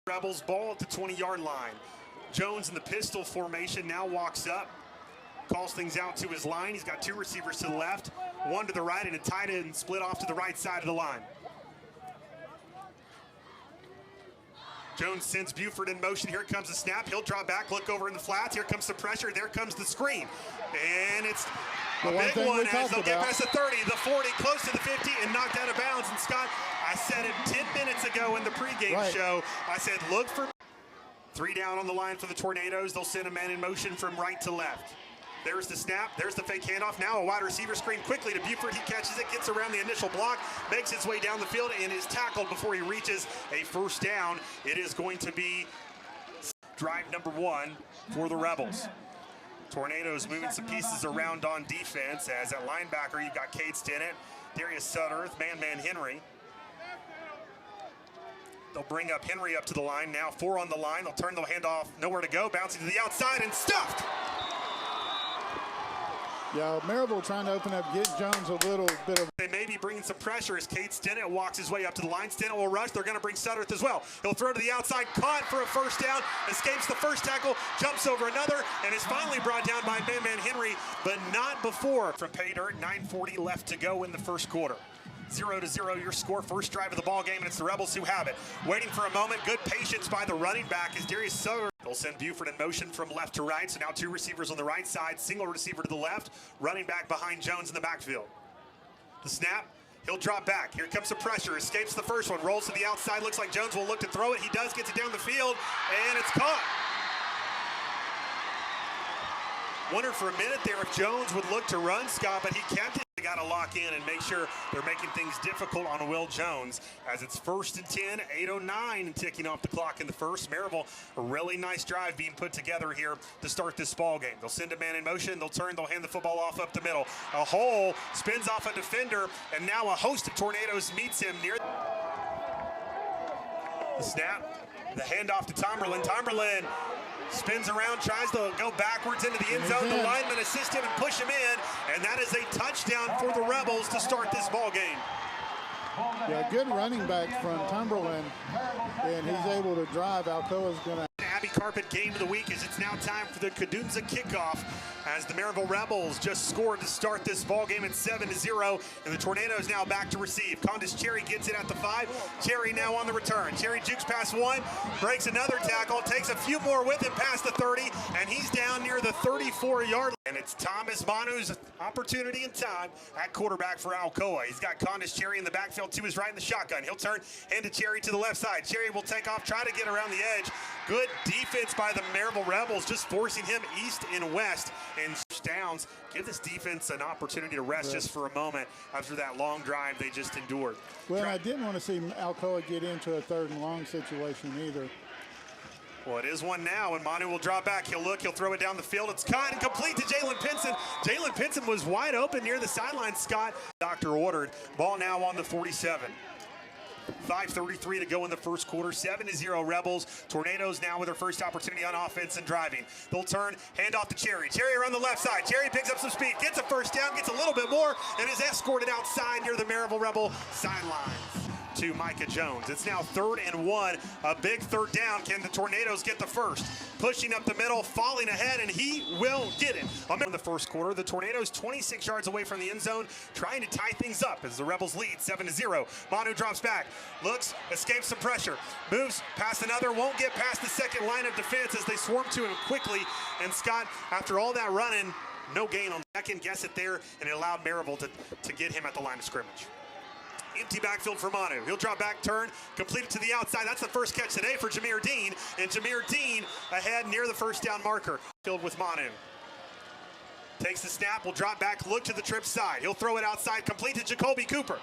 Rebels ball at the 20-yard line. Jones in the pistol formation now walks up, calls things out to his line. He's got two receivers to the left, one to the right, and a tight end split off to the right side of the line. Jones sends Buford in motion. Here comes the snap. He'll drop back, look over in the flats. Here comes the pressure. There comes the screen. And it's a big one as they'll get past the 30, the 40, close to the 50, and knocked out of bounds. And Scott, I said it 10 minutes ago in the pregame show. I said, look for 3 down on the line for the Tornadoes. They'll send a man in motion from right to left. There's the snap, there's the fake handoff. Now a wide receiver screen quickly to Buford. He catches it, gets around the initial block, makes his way down the field, and is tackled before he reaches a first down. It is going to be drive number 1 for the Rebels. Tornadoes moving some pieces around on defense, as at linebacker you've got Cade Stinnett, Darius Sutterth, man Henry. They'll bring up Henry up to the line. Now 4 on the line. They'll turn the handoff, nowhere to go, bouncing to the outside and stuffed. Yeah, Maryville trying to open up, get Jones a little bit of. They may be bringing some pressure as Cade Stinnett walks his way up to the line. Stinnett will rush. They're going to bring Sutterth as well. He'll throw to the outside, caught for a first down, escapes the first tackle, jumps over another, and is finally brought down by man Henry, but not before. From pay dirt, 9:40 left to go in the first quarter. 0-0 your score, first drive of the ball game, and it's the Rebels who have it. Waiting for a moment, good patience by the running back as Darius Sutherland. They'll send Buford in motion from left to right, so now 2 receivers on the right side, single receiver to the left, running back behind Jones in the backfield. The snap, he'll drop back. Here comes the pressure, escapes the first one, rolls to the outside, looks like Jones will look to throw it. He does, gets it down the field, and it's caught. Wondered for a minute there if Jones would look to run, Scott, but he kept it. They got to lock in and make sure they're making things difficult on Will Jones as it's 1st and 10, 8:09 and ticking off the clock in the first. Maryville, a really nice drive being put together here to start this ball game. They'll send a man in motion, they'll turn, they'll hand the football off up the middle. A hole, spins off a defender, and now a host of Tornadoes meets him near the snap. The handoff to Tomberlin. Tomberlin spins around, tries to go backwards into the end zone. The linemen assist him and push him in, and that is a touchdown for the Rebels to start this ball game. Yeah, good running back from Tomberlin, and he's able to drive. Alcoa's going to. Abbey Carpet game of the week as it's now time for the Kadunza kickoff as the Maryville Rebels just scored to start this ball game at 7-0, and the Tornadoes now back to receive. Condis Cherry gets it at the 5. Cherry now on the return. Cherry jukes past 1, breaks another tackle, takes a few more with him past the 30, and he's down near the 34-yard line. And it's Thomas Manu's opportunity and time at quarterback for Alcoa. He's got Condis Cherry in the backfield to his right in the shotgun. He'll turn, hand to Cherry to the left side. Cherry will take off, try to get around the edge. Good defense by the Maryville Rebels, just forcing him east and west and downs. Give this defense an opportunity to rest just for a moment after that long drive they just endured. Well, I didn't want to see Alcoa get into a 3rd and long situation either. Well, it is one now, and Manu will drop back. He'll look, he'll throw it down the field. It's caught and complete to Jalen Pinson. Jalen Pinson was wide open near the sideline, Scott. Doctor ordered. Ball now on the 47. 5:33 to go in the first quarter. 7-0 Rebels. Tornadoes now with their first opportunity on offense and driving. They'll turn, hand off to Cherry. Cherry around the left side. Cherry picks up some speed, gets a first down, gets a little bit more, and is escorted outside near the Maryville Rebel sidelines to Micah Jones. It's now 3rd and 1, a big 3rd down. Can the Tornadoes get the first? Pushing up the middle, falling ahead, and he will get it. In the first quarter, the Tornadoes 26 yards away from the end zone, trying to tie things up as the Rebels lead 7-0. Manu drops back, looks, escapes some pressure, moves past another, won't get past the second line of defense as they swarm to him quickly. And Scott, after all that running, no gain on second, guess it there, and it allowed Maryville to get him at the line of scrimmage. Empty backfield for Manu. He'll drop back, turn, complete it to the outside. That's the first catch today for Jameer Dean. And Jameer Dean ahead near the first down marker. Filled with Manu. Takes the snap, will drop back, look to the trip side. He'll throw it outside, complete to Jacoby Cooper.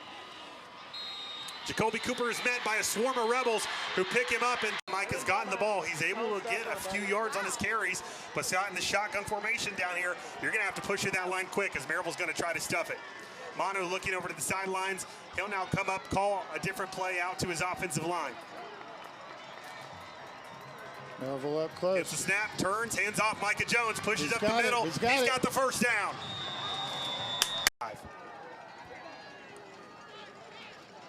Jacoby Cooper is met by a swarm of Rebels who pick him up, and Mike has gotten the ball. He's able to get a few yards on his carries, but Scott, in the shotgun formation down here, you're going to have to push in that line quick as Maryville's going to try to stuff it. Manu looking over to the sidelines. He'll now come up, call a different play out to his offensive line. Maryville up close. It's a snap, turns, hands off Micah Jones, pushes up the middle. He's got the first down.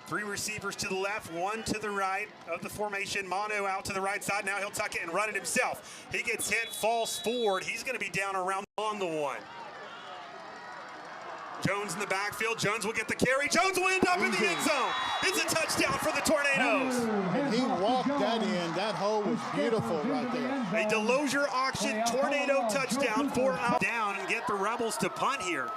Three receivers to the left, one to the right of the formation. Manu out to the right side. Now he'll tuck it and run it himself. He gets hit, falls forward. He's going to be down around on the one. Jones in the backfield. Jones will get the carry. Jones will end up in the end zone. It's a touchdown for the Tornadoes. And he walked that in. That hole was beautiful right there. A Delosier auction tornado touchdown for out down and get the Rebels to punt here.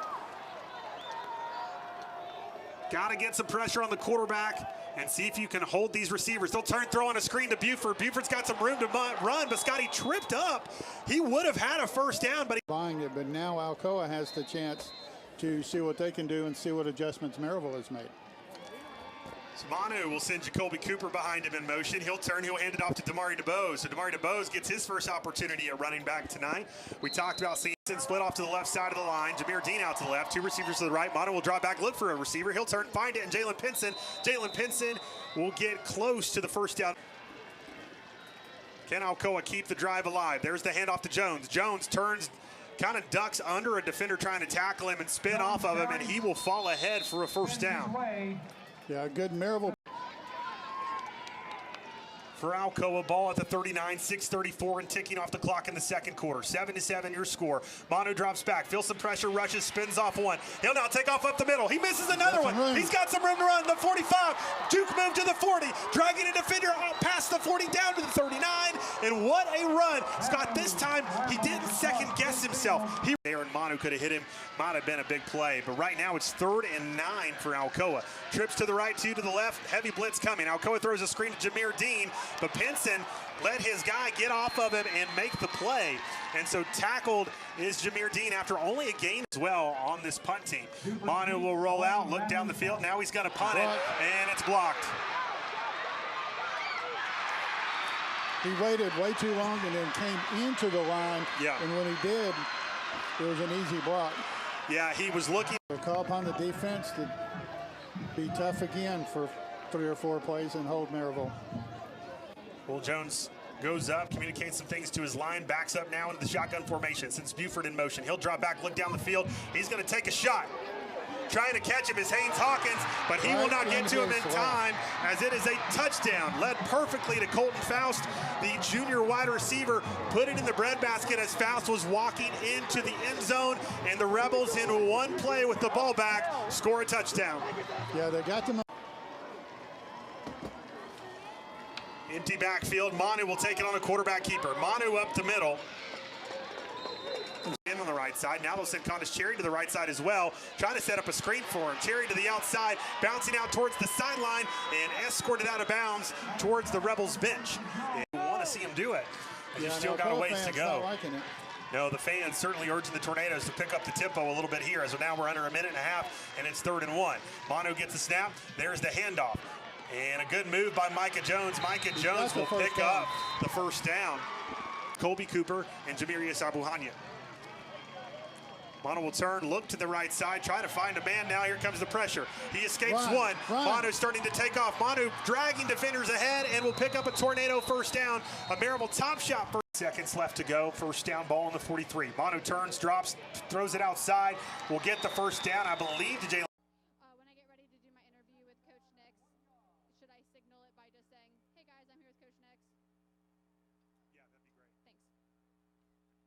Got to get some pressure on the quarterback and see if you can hold these receivers. They'll throw on a screen to Buford. Buford's got some room to run, but Scotty tripped up. He would have had a first down, but buying it. But now Alcoa has the chance to see what they can do and see what adjustments Maryville has made. So Manu will send Jacoby Cooper behind him in motion. He'll turn, he'll hand it off to Damari DeBose. So Damari DeBose gets his first opportunity at running back tonight. We talked about seeing split off to the left side of the line. Jameer Dean out to the left, two receivers to the right. Manu will drop back, look for a receiver. He'll turn, find it, and Jalen Pinson will get close to the first down. Can Alcoa keep the drive alive? There's the handoff to Jones. Jones turns, kind of ducks under a defender trying to tackle him and spin off of him, and he will fall ahead for a first down. Yeah, good Maryville. For Alcoa, ball at the 39, 6:34 and ticking off the clock in the second quarter. 7-7 your score. Manu drops back, feels some pressure, rushes, spins off one. He'll now take off up the middle. He misses another one. He's got some room to run. The 45, juke move to the 40, dragging a defender past the 40 down to the 39, and what a run. Scott, this time he didn't second guess himself. There and Manu could have hit him, might have been a big play, but right now it's 3rd and 9 for Alcoa. Trips to the right, two to the left, heavy blitz coming. Alcoa throws a screen to Jameer Dean, but Pinson let his guy get off of him and make the play. And so tackled is Jameer Dean after only a gain as well on this punt team. Manu will roll out, look down the field. Now he's going to punt it, and it's blocked. He waited way too long and then came into the line. Yeah. And when he did, it was an easy block. Yeah, he was looking. A call upon the defense to be tough again for 3 or 4 plays and hold Maryville. Will Jones goes up, communicates some things to his line, backs up now into the shotgun formation. Since Buford in motion, he'll drop back, look down the field. He's going to take a shot. Trying to catch him is Haynes Hawkins, but he will not get to him in time as it is a touchdown. Led perfectly to Colton Faust, the junior wide receiver, put it in the breadbasket as Faust was walking into the end zone, and the Rebels in one play with the ball back score a touchdown. Yeah, they got them. Empty backfield. Manu will take it on a quarterback keeper. Manu up the middle. In on the right side. Now they'll send Condis Cherry to the right side as well, trying to set up a screen for him. Cherry to the outside, bouncing out towards the sideline and escorted out of bounds towards the Rebels bench. And you want to see him do it. And you've still got a ways to go. No, the fans certainly urging the Tornadoes to pick up the tempo a little bit here, as now we're under a minute and a half, and it's 3rd and 1. Manu gets the snap. There's the handoff. And a good move by Micah Jones. Micah Jones will pick up the first down. Colby Cooper and Jamirius Abuhanya. Manu will turn, look to the right side, try to find a man now. Here comes the pressure. He escapes one. Manu starting to take off. Manu dragging defenders ahead and will pick up a Tornado first down. A Maryville top shot. 4 seconds left to go. First down, ball on the 43. Manu turns, drops, throws it outside. Will get the first down, I believe, to Jalen. When I get ready to do my interview with Coach Nix, should I signal it by just saying, hey guys, I'm here with Coach Nix? Yeah, that'd be great. Thanks.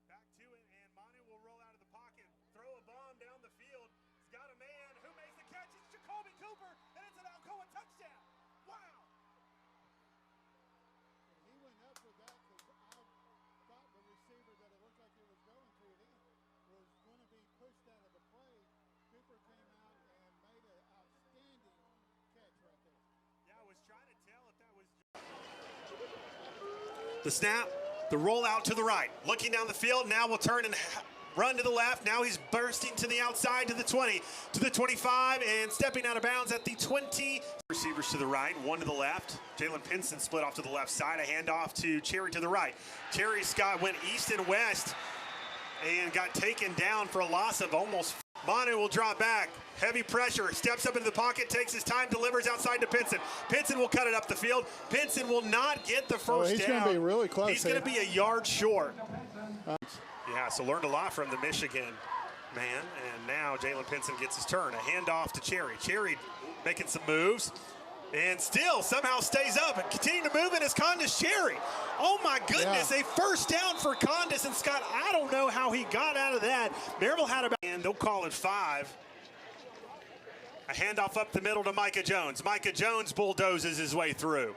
Back to it, and Manu will roll out of the pocket, throw a bomb down the field. He's got a man who makes the catch. It's Jacoby Cooper, and it's an Alcoa touchdown. Wow. He went up with that because I thought the receiver that it looked like he was going to, he was going to be pushed out of the play. Cooper came out and made an outstanding catch right there. Yeah, I was trying to tell if that was. The snap, the roll out to the right. Looking down the field, now we'll turn and run to the left. Now he's bursting to the outside, to the 20, to the 25, and stepping out of bounds at the 20. Receivers to the right, one to the left. Jalen Pinson split off to the left side. A handoff to Cherry to the right. Cherry Scott went east and west and got taken down for a loss of almost. Manu will drop back. Heavy pressure. Steps up into the pocket, takes his time, delivers outside to Pinson. Pinson will cut it up the field. Pinson will not get the first down. He's going to be really close. He's going to be a yard short. Yeah, so learned a lot from the Michigan man. And now Jalen Pinson gets his turn. A handoff to Cherry. Cherry making some moves. And still somehow stays up and continuing to move in is Condis Cherry. Oh my goodness, Yeah. a first down for Condis. And Scott, I don't know how he got out of that. Maryville had about, and they'll call it 5. A handoff up the middle to Micah Jones. Micah Jones bulldozes his way through.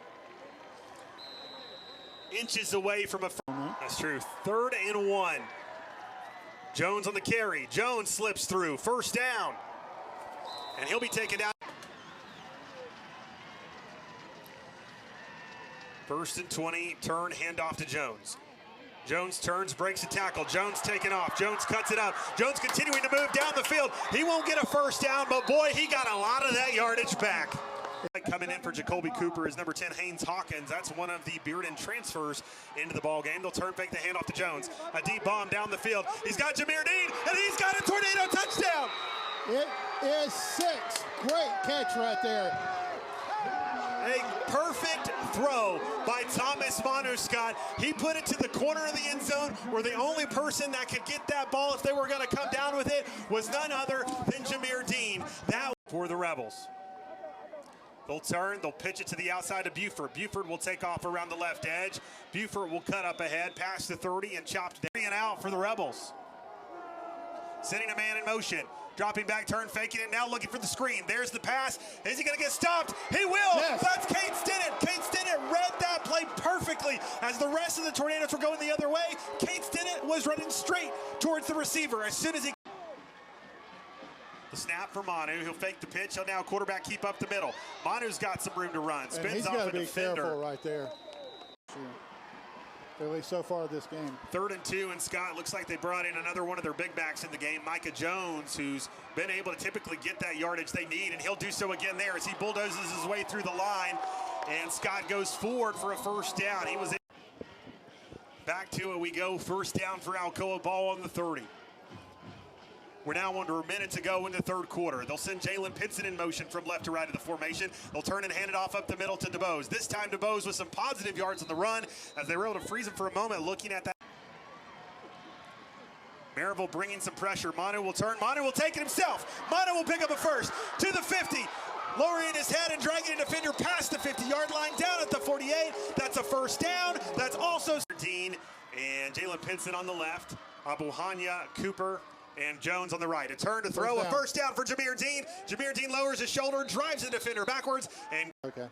Inches away from a, that's true, 3rd and 1. Jones on the carry. Jones slips through, first down. And he'll be taken down. 1st and 20, turn, handoff to Jones. Jones turns, breaks a tackle. Jones taking off. Jones cuts it up. Jones continuing to move down the field. He won't get a first down, but boy, he got a lot of that yardage back. Coming in for Jacoby Cooper is number 10, Haynes Hawkins. That's one of the Bearden transfers into the ball game. They'll turn fake the handoff to Jones. A deep bomb down the field. He's got Jameer Dean, and he's got a tornado touchdown. It is 6. Great catch right there. A perfect throw by Thomas Manu, Scott. He put it to the corner of the end zone where the only person that could get that ball if they were going to come down with it was none other than Jameer Dean. That for the Rebels. They'll turn, they'll pitch it to the outside of Buford. Buford will take off around the left edge. Buford will cut up ahead, past the 30 and chopped down and out for the Rebels. Sending a man in motion. Dropping back, turn, faking it, now looking for the screen. There's the pass. Is he going to get stopped? He will. Yes. That's Kate Stinnett. Kate Stinnett read that play perfectly. As the rest of the Tornadoes were going the other way, Kate Stinnett was running straight towards the receiver as soon as he... The snap for Manu. He'll fake the pitch. He'll now quarterback keep up the middle. Manu's got some room to run. And Spins he's off got a to be defender. careful right there. At least so far this game. 3rd and 2, and Scott, looks like they brought in another one of their big backs in the game, Micah Jones, who's been able to typically get that yardage they need, and he'll do so again there as he bulldozes his way through the line, and Scott goes forward for a first down. He was in. Back to it we go, first down for Alcoa, ball on the 30. We're now under a minute to go in the 3rd quarter. They'll send Jalen Pinson in motion from left to right of the formation. They'll turn and hand it off up the middle to DeBose. This time DeBose with some positive yards on the run as they were able to freeze him for a moment looking at that. Maryville bringing some pressure. Manu will turn. Manu will take it himself. Manu will pick up a first to the 50. Lowering his head and dragging a defender past the 50-yard line down at the 48. That's a first down. That's also Dean and Jalen Pinson on the left. Abu Hanya, Cooper, and Jones on the right. A turn to throw, a first down for Jameer Dean. Jameer Dean lowers his shoulder, drives the defender backwards, and Okay.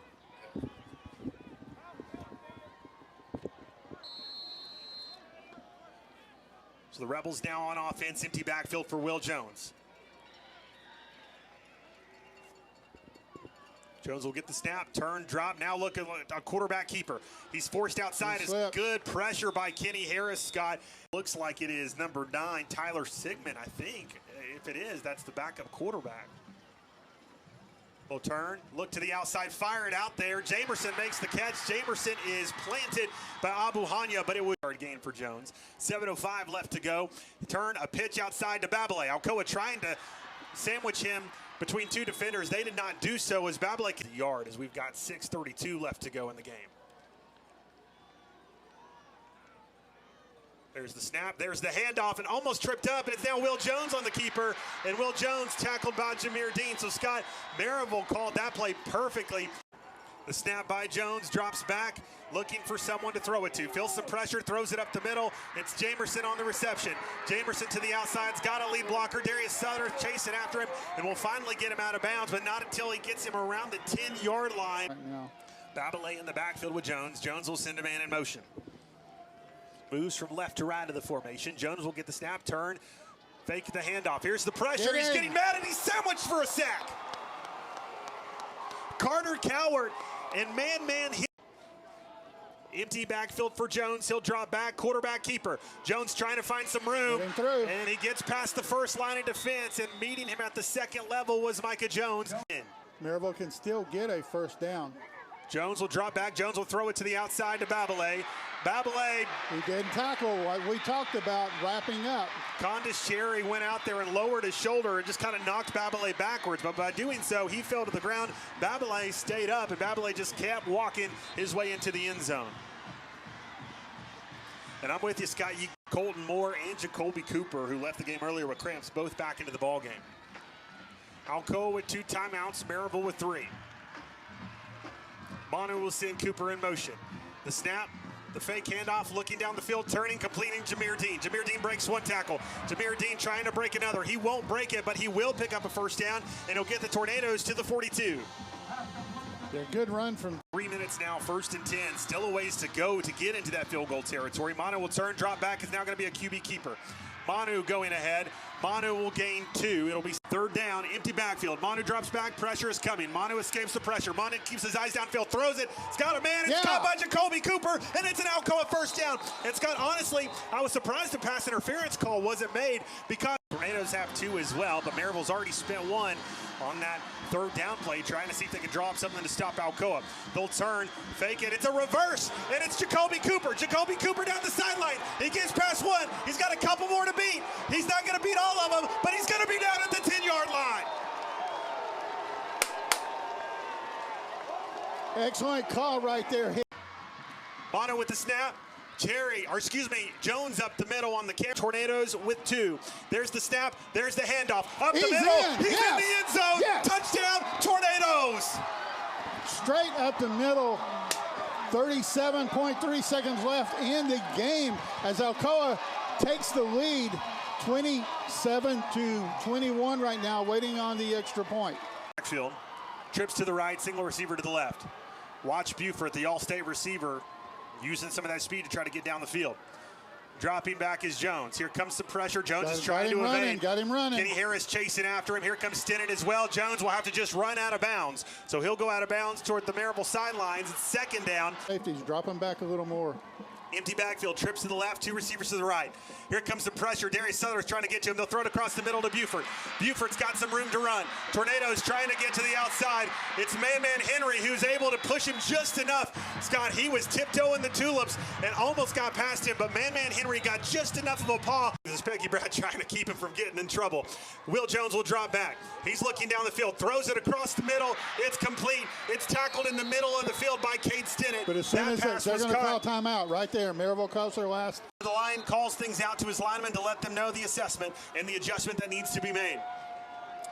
so the Rebels now on offense, empty backfield for Will Jones. Jones will get the snap, turn, drop. Now look at a quarterback keeper. He's forced outside. It's good pressure by Kenny Harris, Scott. Looks like it is number 9, Tyler Sigmund, I think. If it is, that's the backup quarterback. Will turn, look to the outside, fire it out there. Jamerson makes the catch. Jamerson is planted by Abu Hanya, but it was a yard gain for Jones. 7:05 left to go. Turn, a pitch outside to Babele. Alcoa trying to sandwich him between 2 defenders. They did not do so as Babele gets the yard as we've got 6:32 left to go in the game. There's the snap, there's the handoff, and almost tripped up, and it's now Will Jones on the keeper, and Will Jones tackled by Jameer Dean. So Scott, Maryville called that play perfectly. The snap by Jones, drops back, looking for someone to throw it to. Feels some pressure, throws it up the middle. It's Jamerson on the reception. Jamerson to the outside's got a lead blocker. Darius Sutter chasing after him, and will finally get him out of bounds, but not until he gets him around the 10-yard line. Right now. Babele in the backfield with Jones. Jones will send a man in motion. Moves from left to right of the formation. Jones will get the snap, turn, fake the handoff. Here's the pressure. He's getting mad, and he's sandwiched for a sack. Carter Cowart and man hit. Empty backfield for Jones. He'll drop back, quarterback keeper. Jones trying to find some room, and he gets past the first line of defense, and meeting him at the 2nd level was Micah Jones. Maryville can still get a first down. Jones will drop back. Jones will throw it to the outside to Babele. Babele. He didn't tackle what we talked about, wrapping up. Condis Cherry went out there and lowered his shoulder and just kind of knocked Babele backwards. But by doing so, he fell to the ground. Babele stayed up, and Babele just kept walking his way into the end zone. And I'm with you, Scott. Colton Moore and Jacoby Cooper, who left the game earlier with cramps, both back into the ball game. Alcoa with 2 timeouts, Maryville with 3. Manu will send Cooper in motion. The snap, the fake handoff, looking down the field, turning, completing Jameer Dean. Jameer Dean breaks one tackle. Jameer Dean trying to break another. He won't break it, but he will pick up a first down, and he'll get the Tornadoes to the 42. Yeah, good run from 3 minutes now, 1st and 10. Still a ways to go to get into that field goal territory. Manu will turn, drop back, is now going to be a QB keeper. Manu going ahead. Manu will gain 2. It'll be 3rd down, empty backfield. Manu drops back, pressure is coming. Manu escapes the pressure. Manu keeps his eyes downfield, throws it. It's got a man, it's caught by Jacoby Cooper, and it's an Alcoa first down. And Scott, honestly, I was surprised the pass interference call wasn't made because Tornadoes have 2 as well, but Maryville's already spent 1 on that 3rd down play, trying to see if they can draw up something to stop Alcoa. They'll turn, fake it, it's a reverse, and it's Jacoby Cooper. Jacoby Cooper down the sideline. He gets past 1. He's got a couple more to beat. He's not going to beat all of them, but he's going to be down at the 10-yard line. excellent call right there. Manu with the snap. Jones up the middle on the camp. Tornadoes with 2. There's the snap. There's the handoff. Up the middle. He's in the end zone. Touchdown, Tornadoes. Straight up the middle. 37.3 seconds left in the game as Alcoa takes the lead. 27-21 right now, waiting on the extra point. Backfield. Trips to the right, single receiver to the left. Watch Buford, the all-state receiver, using some of that speed to try to get down the field. Dropping back is Jones. Here comes some pressure. Jones is trying to evade. Got him running. Kenny Harris chasing after him. Here comes Stinnett as well. Jones will have to just run out of bounds. So he'll go out of bounds toward the Maryville sidelines. It's 2nd down. Safeties, drop him back a little more. Empty backfield, trips to the left, 2 receivers to the right. Here comes the pressure. Darius Suther's trying to get to him. They'll throw it across the middle to Buford. Buford's got some room to run. Tornadoes trying to get to the outside. It's Man Henry who's able to push him just enough. Scott, he was tiptoeing the tulips and almost got past him, but Man Henry got just enough of a paw. This is Peggy Brad trying to keep him from getting in trouble. Will Jones will drop back. He's looking down the field, throws it across the middle. It's complete. It's tackled in the middle of the field by Cade Stinnett. But as soon as they're going to call timeout right there, Maryville calls their last. The line calls things out to his linemen to let them know the assessment and the adjustment that needs to be made.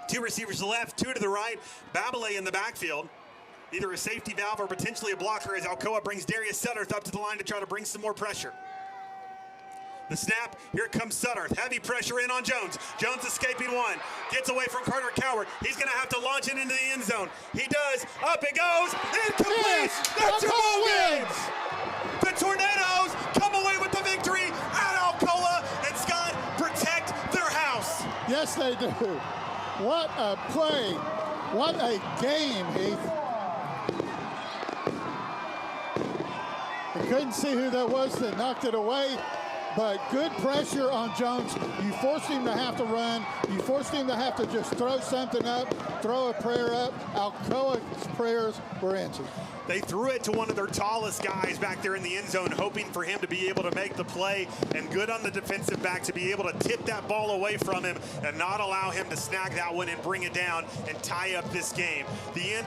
2 receivers to the left, 2 to the right. Babele in the backfield. Either a safety valve or potentially a blocker as Alcoa brings Darius Sutterth up to the line to try to bring some more pressure. The snap, here comes Sutterth. Heavy pressure in on Jones. Jones escaping 1. Gets away from Carter Coward. He's going to have to launch it into the end zone. He does. Up it goes. Incomplete. That's your ball wins. The Tornadoes come away with the victory at Alcoa, and Scott, protect their house. Yes, they do. What a play. What a game, Heath. I couldn't see who that was that knocked it away, but good pressure on Jones. You forced him to have to run. You forced him to have to just throw something up, throw a prayer up. Alcoa's prayers were answered. They threw it to one of their tallest guys back there in the end zone, hoping for him to be able to make the play, and good on the defensive back to be able to tip that ball away from him and not allow him to snag that one and bring it down and tie up this game. The end